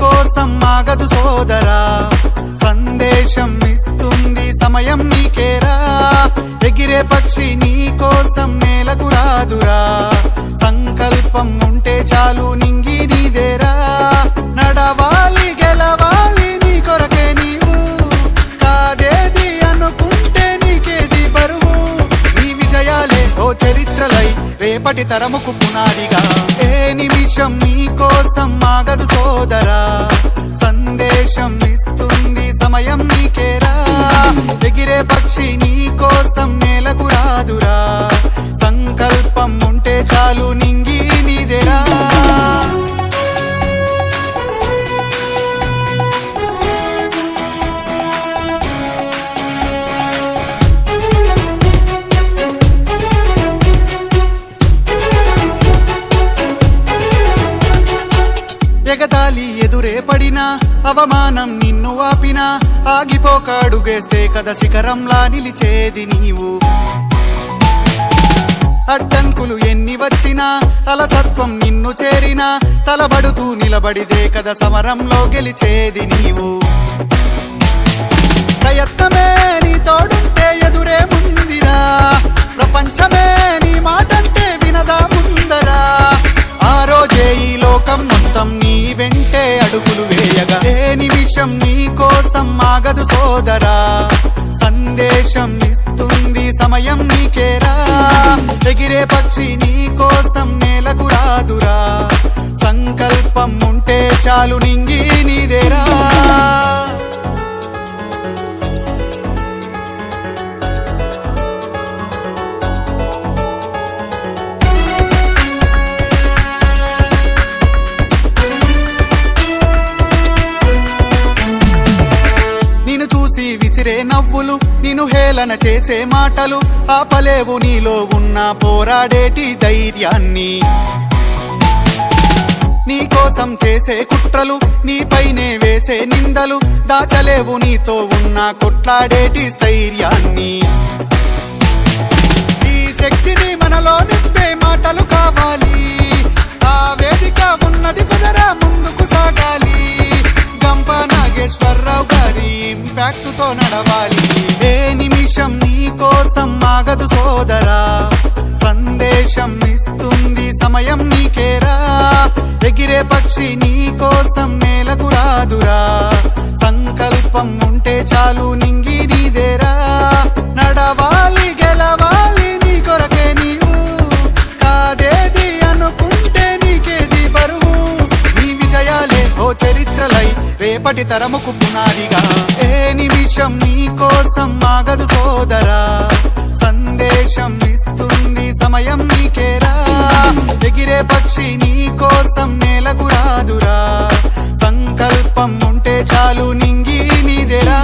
కోసం ఆగదు సోదరా, సందేశం ఇస్తుంది సమయం నీకేరా. ఎగిరే పక్షి నీ కోసం నేలకు రాదురా, సంకల్పం ఉంటే చాలు నింగి నీదేరా. నడవాలి గెలవాలి నీ కొరకే నీవు, కాదేది అనుకుంటే నీకేది బరువు. నీ విజయాలే ఓ చరిత్రలై రేపటి తరముకు పునాదిగా. ఏ నిమిషం నీ కోసం ఆగదు సోదరా, సందేశం ఇస్తుంది సమయం నీకేరా. ఎగిరే పక్షి నీ కోసం నేలకు రాదురా, సంకల్పం ఉంటే చాలు నింగి నీదేరా. ఎగతాళి ఎదురే పడినా, అవమానం నిన్ను ఆపినా, ఆగిపోక అడుగేస్తే కదా శిఖరంలా నిలిచేది నీవు. అడ్డంకులు ఎన్ని వచ్చినా, అలసత్వం నిన్ను చేరినా, తలబడుతూ నిలబడితే కదా సమరంలో గెలిచేది నీవు. ప్రయత్నమే నీ తోడుంటే ఎదురే ముందిరా, ప్రపంచమే నీ మాటంటే వినదా ముందరా. ఆ రోజే ఈ లోకం మొత్తం నీ వెంటే అడుగులు వేయగా. ఏ నిమిషం నీ కోసం ఆగదు సోదరా, సందేశం ఇస్తుంది సమయం నీకేరా. ఎగిరే పక్షి నీ కోసం నేలకు రాదురా, సంకల్పం ఉంటే చాలు నింగి నీదేరా. విసిరే నవ్వులు, నిన్ను హేళన చేసే మాటలు, ఆపలేవు నీలో ఉన్న పోరాడేటి ధైర్యాన్ని. నీ కోసం చేసే కుట్రలు, నీపైనే వేసే నిందలు, దాచలేవు నీతో ఉన్న కొట్లాడేటి స్థైర్యాన్ని. ఈ శక్తిని మనలో నింపే మాటలు కావాలి, ఆ వేదిక ఉన్నది కుదరా ముందుకు సాగాలి. గంప నాగేశ్వరరావు గారి ఇంపాక్ట్ తో నడవాలి. ఏ నిమిషం నీ కోసం ఆగదు సోదరా, సందేశం ఇస్తుంది సమయం నీకేరా. ఎగిరే పక్షి నీ కోసం నేలకు రాదురా, సంకల్పం ఉంటే చాలు నింగి నీదేరా. నడవాలి గెలవాలి నీ కొరకే నీవు, కాదేది అనుకుంటే నీకేది బరువు. నీ విజయాలే ఓ చరిత్రలై రేపటి తరముకు పునాదిగా. ఏ నిమిషం నీ కోసం ఆగదు సోదరా, సందేశం ఇస్తుంది సమయం నీకేరా. ఎగిరే పక్షి నీ కోసం నేలకు రాదురా, సంకల్పం ఉంటే చాలు నింగి నీదేరా.